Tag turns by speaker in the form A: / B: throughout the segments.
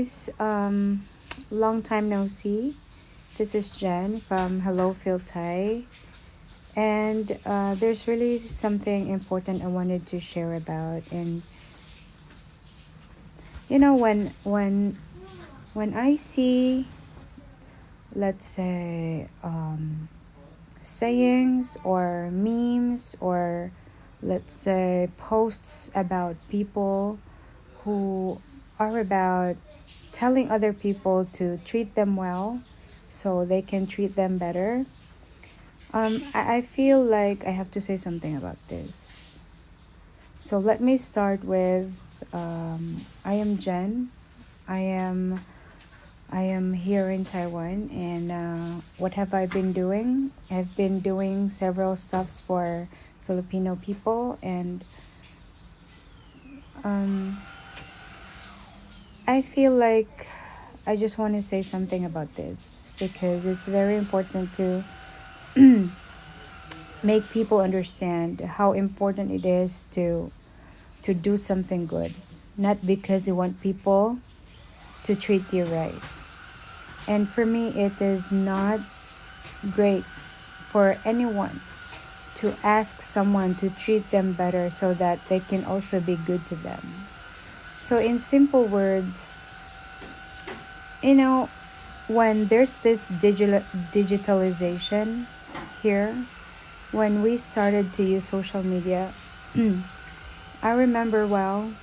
A: guys. Long time no see. This is Jen from Hello Phil Thai. And there's really something important I wanted to share about. And when I see, let's say, sayings or memes or let's say posts about people who are about telling other people to treat them well so they can treat them better. I feel like I have to say something about this. So let me start with I am Jen. I am I am here in Taiwan, and what have I been doing? I've been doing several stuffs for Filipino people, and um, I feel like I just want to say something about this because it's very important to make people understand how important it is to do something good, not because you want people to treat you right. And for me, it is not great for anyone to ask someone to treat them better so that they can also be good to them. So, in simple words, you know, when there's this digitalization here, when we started to use social media, I remember well,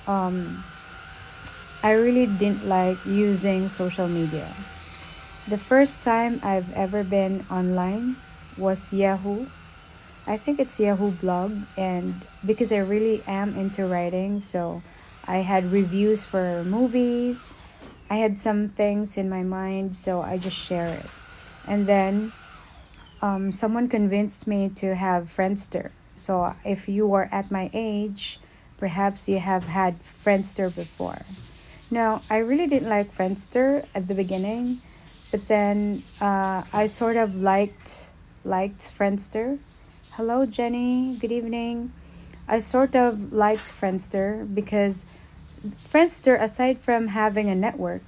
A: um, I really didn't like using social media. The first time I've ever been online was Yahoo. I think it's Yahoo blog, and because I really am into writing, so I had reviews for movies. I had some things in my mind, so I just share it. And then someone convinced me to have Friendster. So if you are at my age, perhaps you have had Friendster before. Now, I really didn't like Friendster at the beginning, but then I sort of liked Friendster. Hello, Jenny. Good evening. I sort of liked Friendster because Friendster, aside from having a network,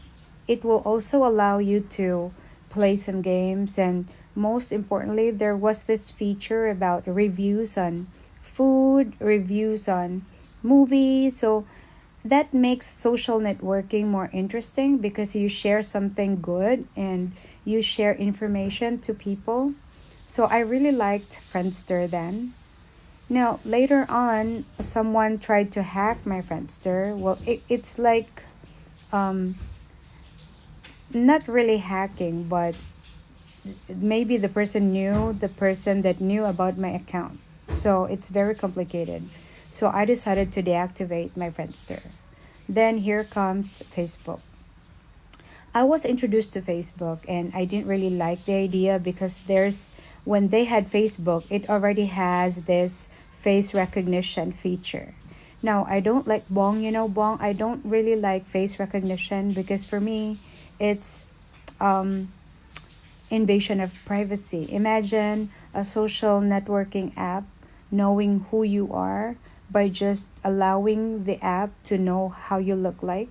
A: it will also allow you to play some games, and most importantly, there was this feature about reviews on food, reviews on movies. So that makes social networking more interesting because you share something good and you share information to people. So I really liked Friendster then. Now, later on, someone tried to hack my Friendster. Well, it's like um, not really hacking, but maybe the person knew the person that knew about my account. So it's very complicated. So I decided to deactivate my Friendster. Then here comes Facebook. I was introduced to Facebook and I didn't really like the idea because when they had Facebook, it already has this face recognition feature. Now, I don't like Bong, Bong. I don't really like face recognition because for me, it's um, invasion of privacy. Imagine a social networking app knowing who you are by just allowing the app to know how you look like.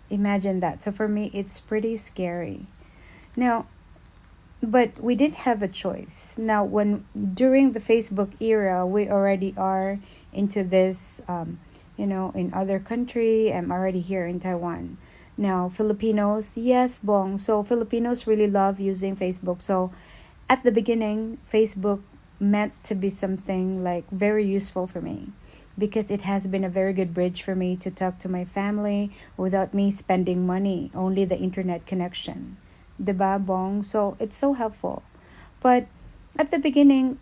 A: Imagine that. So for me, it's pretty scary. Now, but we didn't have a choice. Now, when during the Facebook era, we already are into this, in other country. I'm already here in Taiwan. Now, Filipinos, yes, Bong. So Filipinos really love using Facebook. So at the beginning, Facebook meant to be something like very useful for me because it has been a very good bridge for me to talk to my family without me spending money, only the internet connection. Diba, Bong? So it's so helpful. But at the beginning,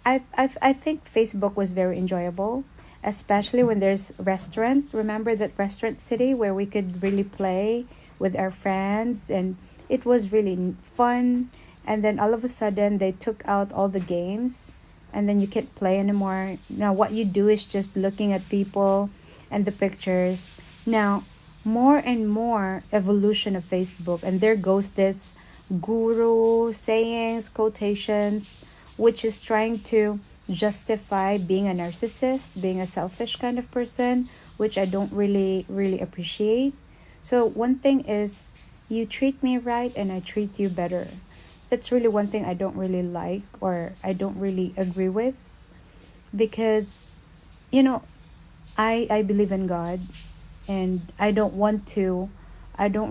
A: I think Facebook was very enjoyable, especially when there's restaurant. Remember that restaurant city where we could really play with our friends, and it was really fun. And then all of a sudden, they took out all the games, and then you can't play anymore. Now, what you do is just looking at people and the pictures. Now, more and more evolution of Facebook, and there goes this guru sayings, quotations, which is trying to justify being a narcissist, being a selfish kind of person, which I don't really, really appreciate. So one thing is, you treat me right and I treat you better. That's really one thing I don't really like, or I don't really agree with, because you know, I believe in God, and I don't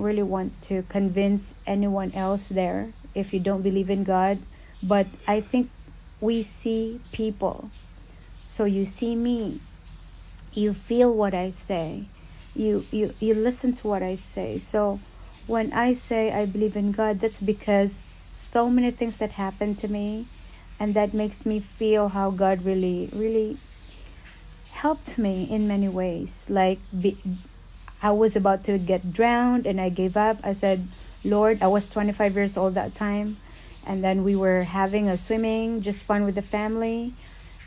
A: really want to convince anyone else there if you don't believe in God. But I think we see people. So you see me, you feel what I say, you listen to what I say. So when I say I believe in God, that's because so many things that happen to me, and that makes me feel how God really really helped me in many ways. I was about to get drowned and I gave up. I said, Lord, I was 25 years old that time. And then we were having a swimming, just fun with the family.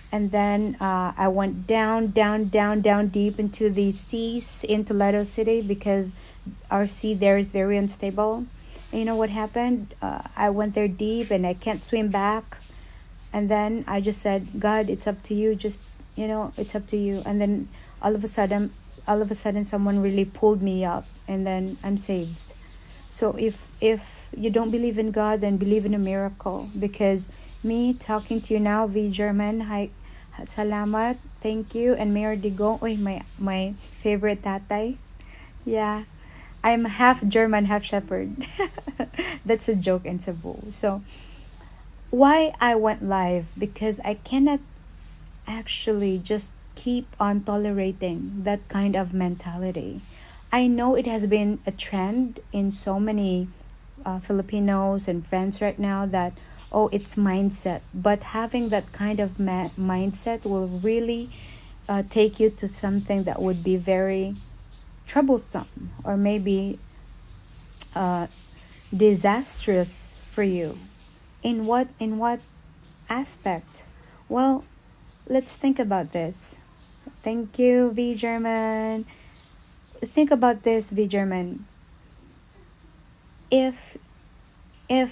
A: And then I went down deep into the seas in Toledo City, because our sea there is very unstable. And you know what happened? I went there deep and I can't swim back. And then I just said, God, it's up to you. Just, it's up to you. And then all of a sudden, someone really pulled me up, and then I'm saved. So if you don't believe in God, then believe in a miracle, because me talking to you now, V German, hi, salamat, thank you, and Mayor Digong, oy, my favorite tatay. Yeah, I'm half German, half Shepherd. That's a joke in Cebu. So why I went live, because I cannot actually just keep on tolerating that kind of mentality. I know it has been a trend in so many Filipinos and friends right now that, oh, it's mindset. But having that kind of mindset will really take you to something that would be very troublesome, or maybe uh, disastrous for you. In what aspect? Well, let's think about this. Thank you, V German. Think about this, V German. If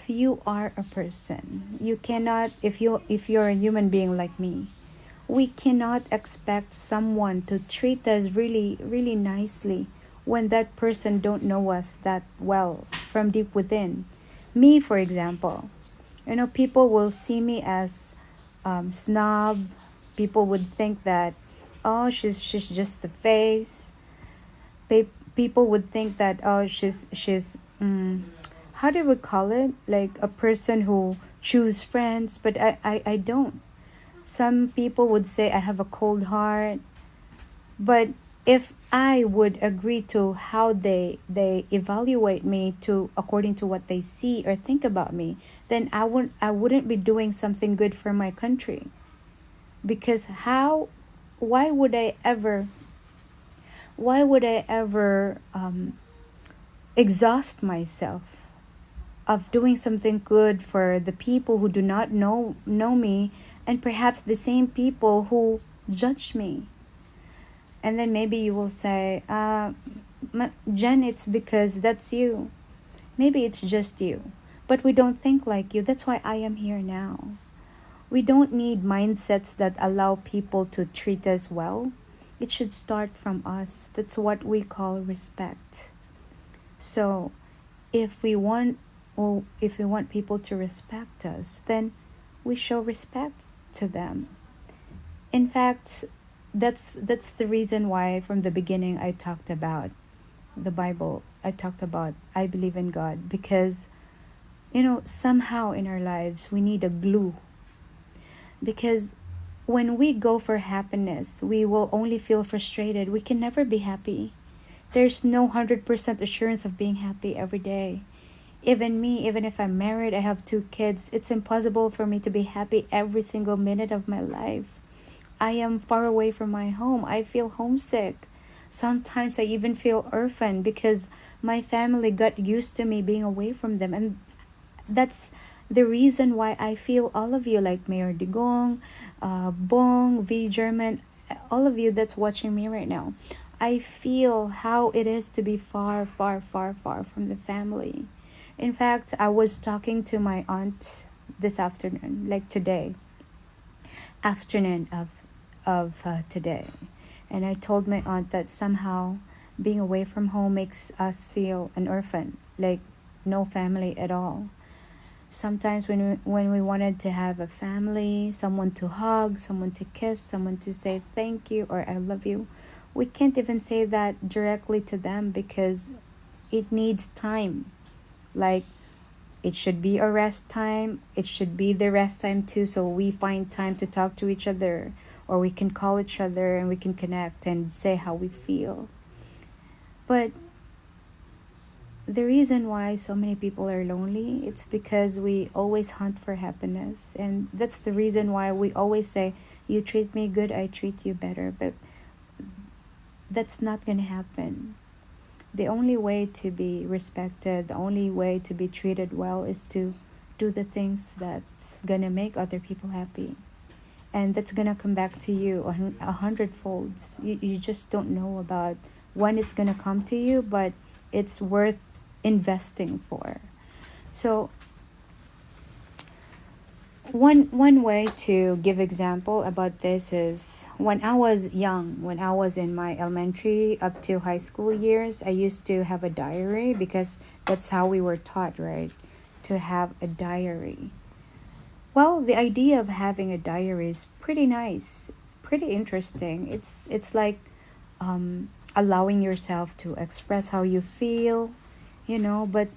A: you are a person, you cannot, if you're a human being like me, we cannot expect someone to treat us really really nicely when that person don't know us that well from deep within. Me, for example, people will see me as snob. People would think that, oh, she's just the face. People would think that, oh, she's how do we call it, like a person who choose friends. But I don't. Some people would say I have a cold heart. But if I would agree to how they evaluate me, to according to what they see or think about me, then I wouldn't be doing something good for my country. Because why would I ever why would I ever exhaust myself of doing something good for the people who do not know me, and perhaps the same people who judge me? And then maybe you will say, Jen, it's because that's you. Maybe it's just you. But we don't think like you. That's why I am here now. We don't need mindsets that allow people to treat us well. It should start from us. That's what we call respect. So if we want people to respect us, then we show respect to them. In fact, that's the reason why from the beginning I talked about the Bible. I talked about I believe in God, because somehow in our lives we need a glue. Because when we go for happiness, we will only feel frustrated. We can never be happy. There's no 100% assurance of being happy every day. Even me, even if I'm married, I have 2 kids, it's impossible for me to be happy every single minute of my life. I am far away from my home. I feel homesick. Sometimes I even feel orphaned, because my family got used to me being away from them. And that's the reason why I feel all of you, like Mayor Digong, Bong, V German, all of you that's watching me right now. I feel how it is to be far, far, far, far from the family. In fact, I was talking to my aunt this afternoon, like today, afternoon of today, and I told my aunt that somehow Being away from home makes us feel an orphan, like no family at all. Sometimes when we wanted to have a family, someone to hug, someone to kiss, someone to say thank you or I love you, we can't even say that directly to them because it needs time. Like, it should be a rest time, it should be the rest time too, so we find time to talk to each other, or we can call each other and we can connect and say how we feel. But the reason why so many people are lonely, it's because we always hunt for happiness, and that's the reason why we always say, you treat me good, I treat you better. But that's not gonna happen. The only way to be respected, the only way to be treated well, is to do the things that's gonna make other people happy, and that's gonna come back to you a hundred folds. You just don't know about when it's gonna come to you, but it's worth investing for. So one way to give example about this is when I was young, when I was in my elementary up to high school years, I used to have a diary because that's how we were taught, right? To have a diary. Well, the idea of having a diary is pretty nice, pretty interesting. It's like allowing yourself to express how you feel, but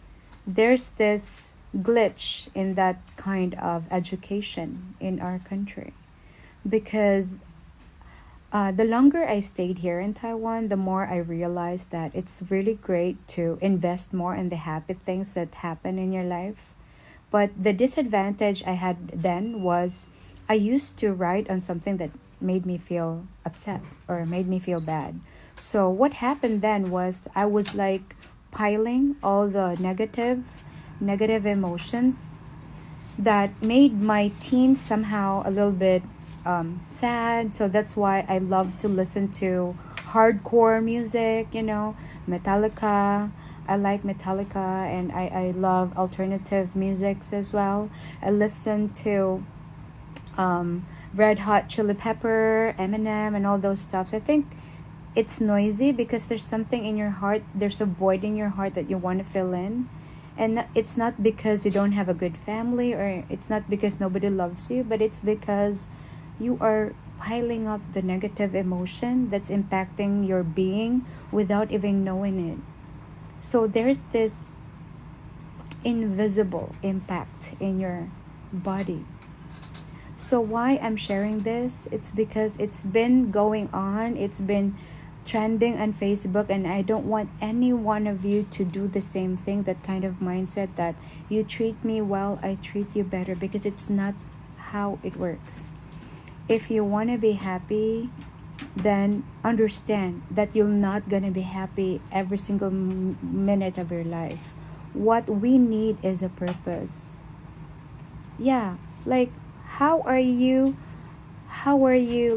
A: there's this glitch in that kind of education in our country because the longer I stayed here in Taiwan, the more I realized that it's really great to invest more in the happy things that happen in your life. But the disadvantage I had then was I used to write on something that made me feel upset or made me feel bad. So what happened then was I was like piling all the negative emotions that made my teens somehow a little bit sad. So that's why I love to listen to hardcore music, Metallica. I like Metallica, and I love alternative musics as well. I listen to Red Hot Chili Pepper, Eminem, and all those stuff. I think it's noisy because there's something in your heart, there's a void in your heart that you want to fill in. And it's not because you don't have a good family, or it's not because nobody loves you, but it's because you are piling up the negative emotion that's impacting your being without even knowing it. So there's this invisible impact in your body. So why I'm sharing this? It's because it's been going on. It's been trending on Facebook, and I don't want any one of you to do the same thing, that kind of mindset that you treat me well, I treat you better, because it's not how it works. If you want to be happy, then understand that you're not going to be happy every single minute of your life. What we need is a purpose. Yeah, like how are you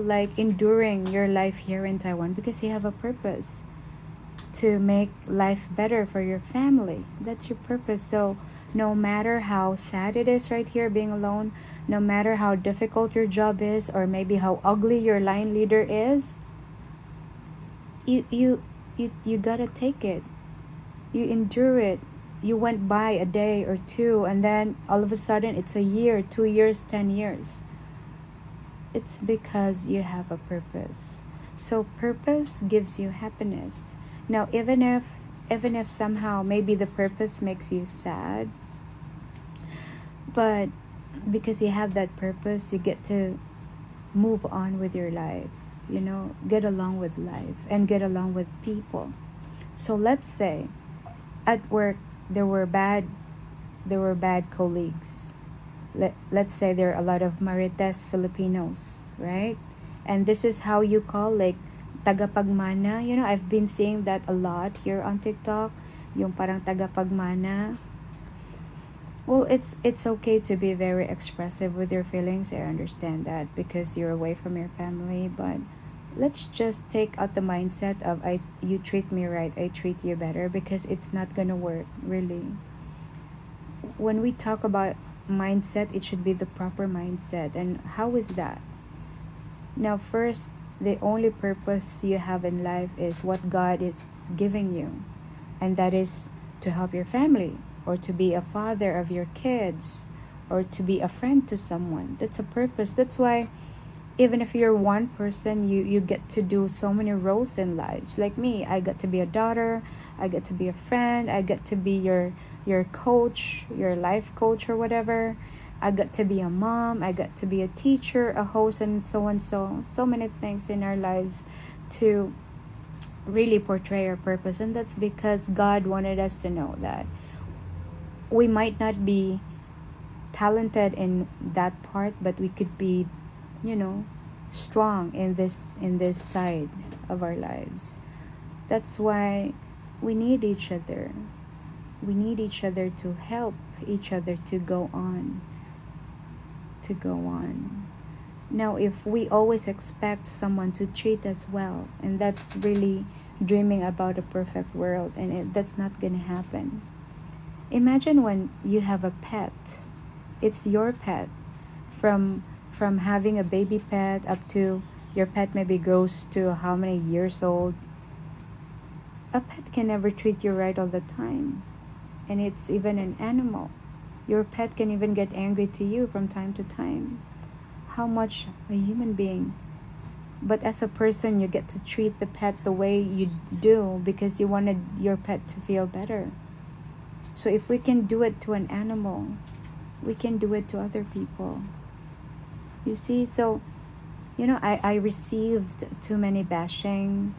A: like enduring your life here in Taiwan? Because you have a purpose to make life better for your family. That's your purpose. So no matter how sad it is right here being alone, no matter how difficult your job is, or maybe how ugly your line leader is, you gotta take it. You endure it. You went by a day or two, and then all of a sudden it's a year, 2 years, 10 years. It's because you have a purpose. So purpose gives you happiness. Now, even if somehow maybe the purpose makes you sad, but because you have that purpose, you get to move on with your life, get along with life and get along with people. So let's say at work there were bad colleagues. Let's say there are a lot of Marites Filipinos, right? And this is how you call, like, tagapagmana. I've been seeing that a lot here on TikTok, yung parang tagapagmana. Well, it's okay to be very expressive with your feelings. I understand that because you're away from your family, but let's just take out the mindset of I you treat me right, I treat you better, because it's not going to work, really. When we talk about mindset, it should be the proper mindset. And how is that? Now, first, The only purpose you have in life is what God is giving you, and that is to help your family, or to be a father of your kids, or to be a friend to someone. That's a purpose. That's why even if you're one person, you get to do so many roles in lives. Like me, I get to be a daughter, I get to be a friend, I get to be your coach, your life coach or whatever. I got to be a mom, I got to be a teacher, a host, and so many things in our lives to really portray our purpose. And that's because God wanted us to know that we might not be talented in that part, but we could be, you know, strong in this side of our lives. That's why we need each other. We need each other to help each other to go on, to go on. Now, if we always expect someone to treat us well, and that's really dreaming about a perfect world, and that's not gonna happen. Imagine when you have a pet. It's your pet. From having a baby pet up to your pet maybe grows to how many years old. A pet can never treat you right all the time. And it's even an animal. Your pet can even get angry to you from time to time. How much a human being? But as a person, you get to treat the pet the way you do because you wanted your pet to feel better. So if we can do it to an animal, we can do it to other people. You see, so, I received too many bashing,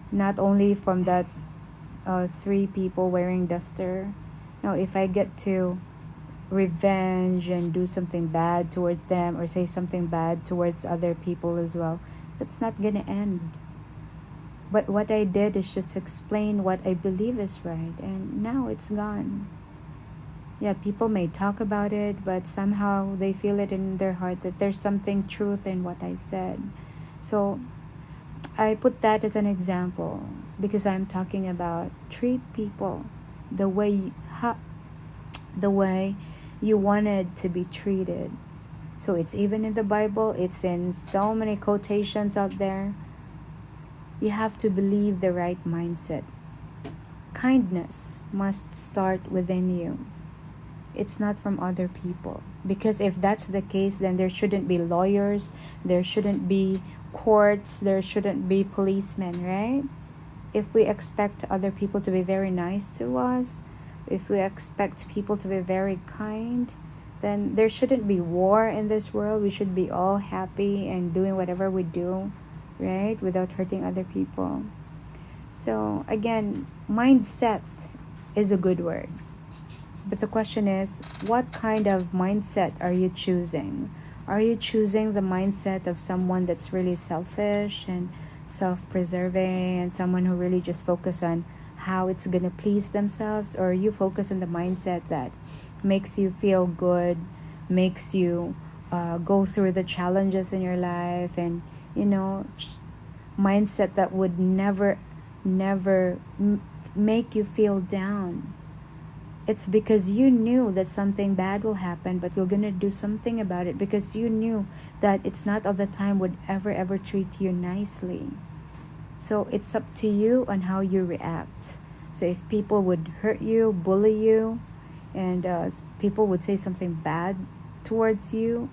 A: not only from that three people wearing duster. Now, if I get to revenge and do something bad towards them or say something bad towards other people as well, that's not gonna end. But what I did is just explain what I believe is right, and now it's gone. Yeah, people may talk about it, but somehow they feel it in their heart that there's something truth in what I said. So I put that as an example because I'm talking about treat people the way the way you wanted to be treated. So it's even in the Bible, it's in so many quotations out there. You have to believe the right mindset. Kindness must start within you. It's not from other people. Because if that's the case, then there shouldn't be lawyers, there shouldn't be courts, there shouldn't be policemen, right? If we expect other people to be very nice to us, if we expect people to be very kind, then there shouldn't be war in this world. We should be all happy and doing whatever we do, right? Without hurting other people. So again, mindset is a good word. But the question is, what kind of mindset are you choosing? Are you choosing the mindset of someone that's really selfish and self-preserving and someone who really just focus on how it's going to please themselves? Or you focus on the mindset that makes you feel good, makes you go through the challenges in your life, and, mindset that would never make you feel down? It's because you knew that something bad will happen, but you're gonna do something about it because you knew that it's not all the time would ever treat you nicely. So it's up to you on how you react. So if people would hurt you, bully you, and people would say something bad towards you,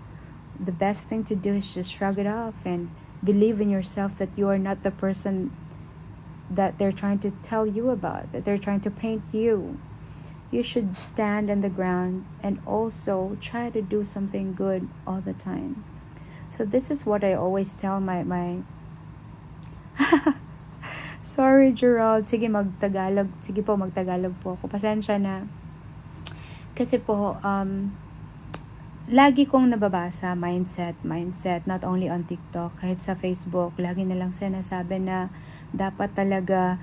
A: the best thing to do is just shrug it off and believe in yourself that you are not the person that they're trying to tell you about, that they're trying to paint you. You should stand on the ground and also try to do something good all the time. So this is what I always tell my Sorry, Gerald. Sige, magtagalog. Sige po, magtagalog po ako. Pasensya na. Kasi po, lagi kong nababasa mindset, not only on TikTok, kahit sa Facebook, lagi nilang sinasabi na dapat talaga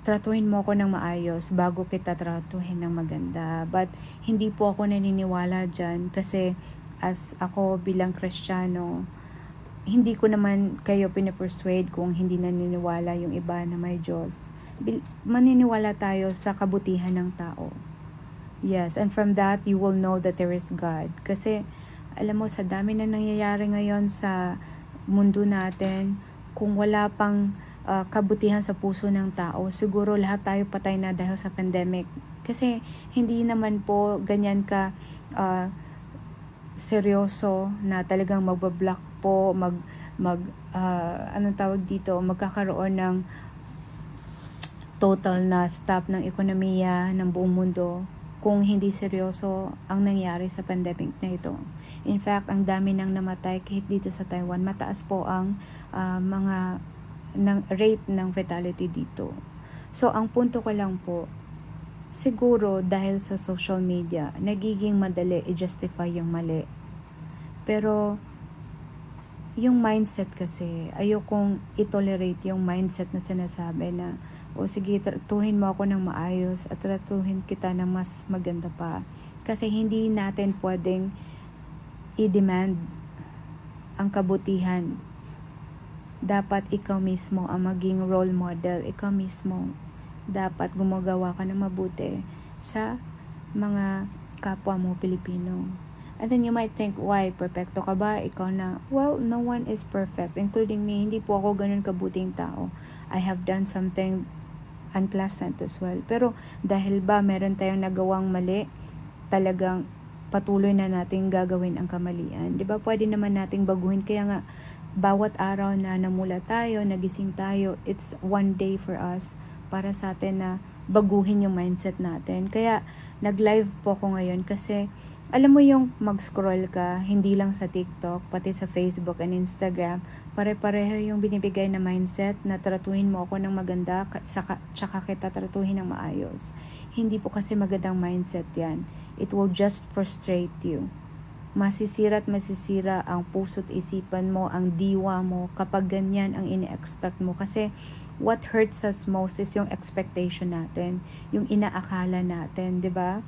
A: tratuhin mo ako ng maayos bago kita tratuhin ng maganda. But hindi po ako naniniwala dyan kasi as ako bilang Kristiyano, hindi ko naman kayo pinapersuade kung hindi naniniwala yung iba na may Diyos. Maniniwala tayo sa kabutihan ng tao. Yes, and from that, you will know that there is God. Kasi, alam mo, sa dami na nangyayari ngayon sa mundo natin, kung wala pang kabutihan sa puso ng tao, siguro lahat tayo patay na dahil sa pandemic. Kasi hindi naman po ganyan ka seryoso na talagang magbablock po, anong tawag dito, magkakaroon ng total na stop ng ekonomiya ng buong mundo kung hindi seryoso ang nangyari sa pandemic na ito. In fact, ang dami nang namatay kahit dito sa Taiwan. Mataas po ang mga rate ng fatality dito. So, ang punto ko lang po, siguro dahil sa social media, nagiging madali i-justify yung mali. Pero, yung mindset kasi, ayokong i-tolerate yung mindset na sinasabi na, o sige, tratuhin mo ako ng maayos at tratuhin kita ng mas maganda pa. Kasi hindi natin pwedeng i-demand ang kabutihan. Dapat ikaw mismo ang maging role model. Ikaw mismo dapat gumagawa ka ng mabuti sa mga kapwa mo Pilipino. And then you might think, why? Perfecto ka ba? Ikaw na. Well, no one is perfect, including me. Hindi po ako ganun kabuting tao. I have done something unpleasant as well. Pero dahil ba meron tayong nagawang mali, talagang patuloy na nating gagawin ang kamalian. 'Di ba? Pwede naman nating baguhin. Kaya nga, bawat araw na namula tayo, nagising tayo, it's one day for us para sa atin na baguhin yung mindset natin. Kaya nag-live po ako ngayon kasi alam mo yung mag-scroll ka, hindi lang sa TikTok, pati sa Facebook and Instagram, pare-pareho yung binibigay na mindset na tratuhin mo ako ng maganda, tsaka kita tratuhin ng maayos. Hindi po kasi magandang mindset yan. It will just frustrate you. Masisira at masisira ang puso't isipan mo, ang diwa mo, kapag ganyan ang ini-expect mo. Kasi what hurts us most is yung expectation natin, yung inaakala natin, di ba?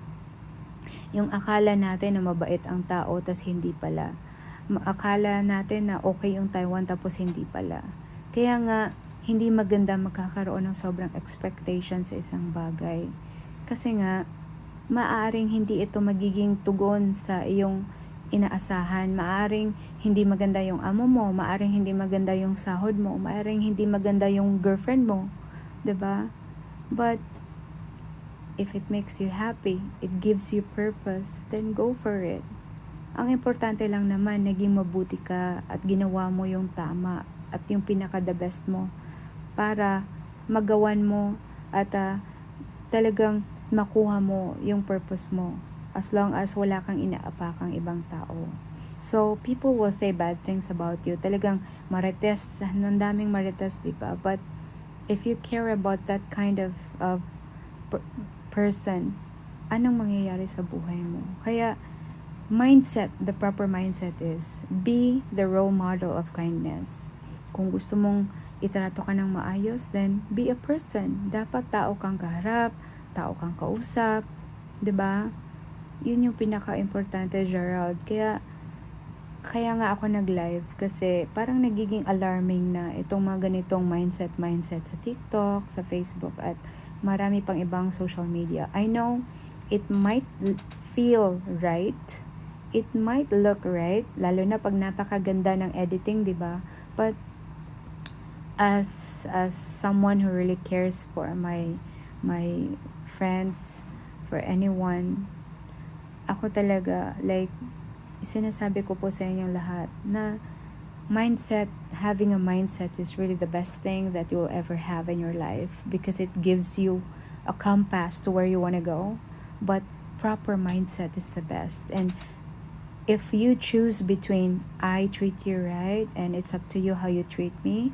A: Yung akala natin na mabait ang tao, tas hindi pala. Akala natin na okay yung Taiwan, tapos hindi pala. Kaya nga, hindi maganda magkakaroon ng sobrang expectation sa isang bagay. Kasi nga, maaaring hindi ito magiging tugon sa iyong inaasahan. Maaring hindi maganda yung amo mo, maaring hindi maganda yung sahod mo, maaring hindi maganda yung girlfriend mo, 'di ba? But if it makes you happy, it gives you purpose, then go for it. Ang importante lang naman, naging mabuti ka at ginawa mo yung tama at yung pinaka-the best mo para magawan mo at talagang makuha mo yung purpose mo as long as wala kang inaapakang ibang tao. So, people will say bad things about you. Talagang marites, ang daming marites, diba? But if you care about that kind of person, anong mangyayari sa buhay mo? Kaya, mindset, the proper mindset is, be the role model of kindness. Kung gusto mong itrato ka ng maayos, then be a person. Dapat tao kang kaharap, tao kang kausap, 'di ba? Yun yung pinaka-importante, Gerald. Kaya nga ako nag-live kasi parang nagiging alarming na itong mga ganitong mindset sa TikTok, sa Facebook, at marami pang ibang social media. I know it might feel right, it might look right, lalo na pag napakaganda ng editing, 'di ba? But as someone who really cares for my friends, for anyone, ako talaga, like, sinasabi ko po sa inyong lahat na having a mindset is really the best thing that you will ever have in your life, because it gives you a compass to where you want to go. But proper mindset is the best. And if you choose between I treat you right and it's up to you how you treat me,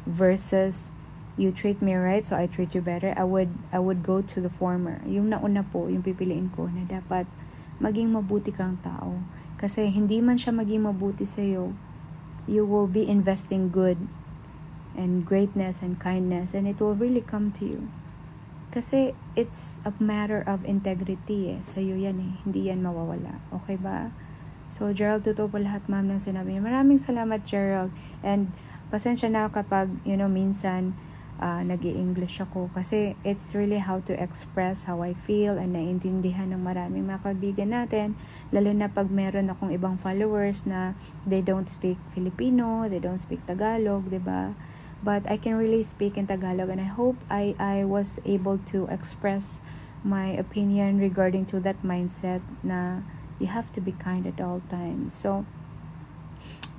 A: versus you treat me right so I treat you better, I would go to the former. Yung nauna po, yung pipiliin ko na dapat maging mabuti kang tao. Kasi hindi man siya maging mabuti sa'yo, you will be investing good and greatness and kindness, and it will really come to you. Kasi it's a matter of integrity sa'yo yan hindi yan mawawala. Okay ba? So, Gerald, totoo po lahat, ma'am, ng sinabi niya. Maraming salamat, Gerald. And pasensya na kapag, minsan, nag-i-English ako kasi it's really how to express how I feel and naiintindihan ng maraming mga kaibigan natin, lalo na pag meron akong ibang followers na they don't speak Filipino, they don't speak Tagalog, 'di ba? But I can really speak in Tagalog, and I hope I was able to express my opinion regarding to that mindset na you have to be kind at all times. So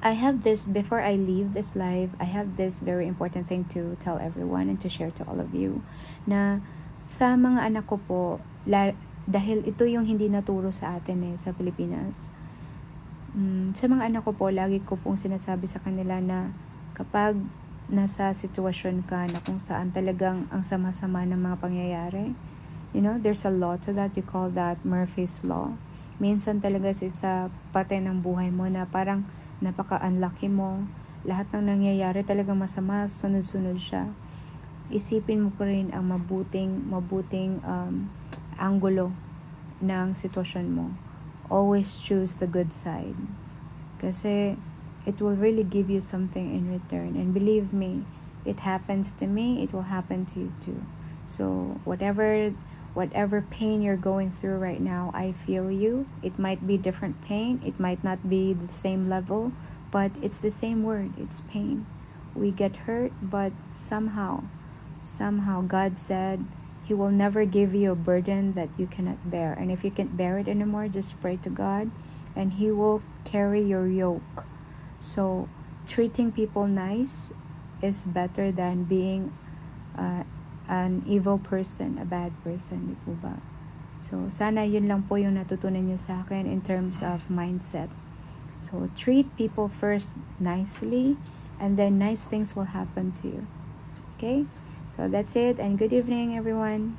A: I have this, before I leave this live, I have this very important thing to tell everyone and to share to all of you, na sa mga anak ko po, dahil ito yung hindi naturo sa atin sa Pilipinas. Sa mga anak ko po, lagi ko pong sinasabi sa kanila na kapag nasa sitwasyon ka na kung saan talagang ang sama-sama ng mga pangyayari, there's a law to that, you call that Murphy's Law. Minsan talaga sa parte ng buhay mo na parang napaka-unlucky mo, lahat ng nangyayari talagang masama, sunod-sunod siya. Isipin mo pa rin ang mabuting anggulo ng sitwasyon mo. Always choose the good side. Kasi it will really give you something in return. And believe me, it happens to me, it will happen to you too. So whatever pain you're going through right now, I feel you. It might be different pain, it might not be the same level, but it's the same word, it's pain. We get hurt, but somehow God said He will never give you a burden that you cannot bear. And if you can't bear it anymore, just pray to God and He will carry your yoke. So treating people nice is better than being an evil person, a bad person, di po ba? So, sana yun lang po yung natutunan nyo sa akin in terms of mindset. So, treat people first nicely, and then nice things will happen to you. Okay? So, that's it, and good evening, everyone.